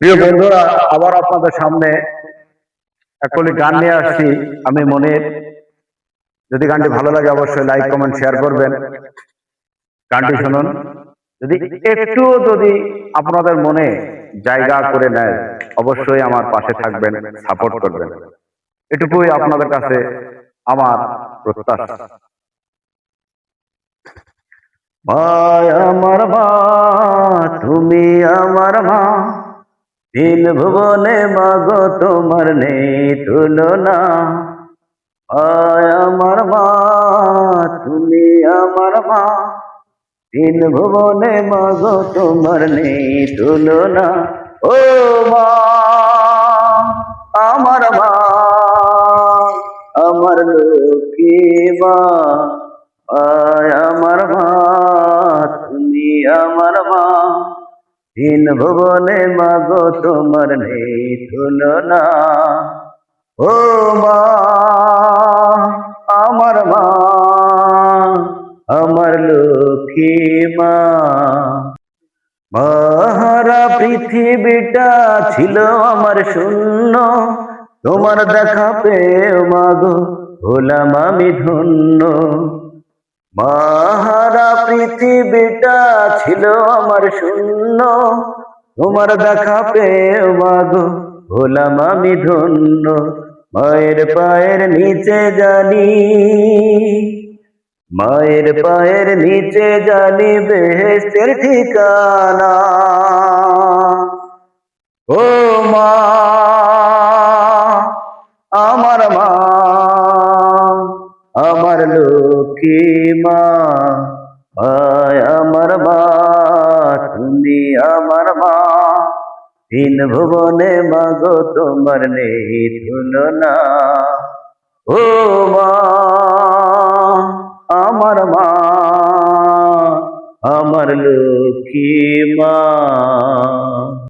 প্রিয় বন্ধুরা, আবার আপনাদের সামনে একটি গান নিয়ে আসছি। আমি মনির। যদি গানটি ভালো লাগে অবশ্যই লাইক কমেন্ট শেয়ার করবেন। গানটি শুনুন। যদি আপনাদের মনে জায়গা করে নেয় অবশ্যই আমার পাশে থাকবেন, সাপোর্ট করবেন, এটুকুই আপনাদের কাছে আমার প্রত্যাশা। ভাই আমার মা, তুমি আমার মা, তিন ভুবনে মাগো তোমার নেই তুলনা। ভাই আমার মা, তুমি আমার মা, তিন ভুবনে মাগো তোমার নেই তুলনা। ও মা, আমার মা, আমার লক্ষ্মী মা। ভাই আমার মা, তুমি আমার মা, তিন ভুবনে মাগো তোমার নেই তুলনা। ও মা, আমার মা, আমার লক্ষ্মী মা। মহারা পৃথিবীটা ছিল আমার শূন্য, তোমার দেখা পেয়ে মাগো হলাম আমি ধন্য। মহারা পৃথিবীটা ছিল আমার শূন্য, তোমার দেখা পেয়ে মাগো হলাম আমি ধন্য। মায়ের পায়ের নিচে জানি, মায়ের পায়ের নিচে জানি বেহেশতের ঠিকানা। ও মা, আমার মা, আমার লক্ষ্মী মা। ভাই আমার মা, তুমি আমার মা, তিন ভুবনে মাগো তোমার নেই তুলনা। ও মা, আমার মা, আমার লক্ষ্মী মা।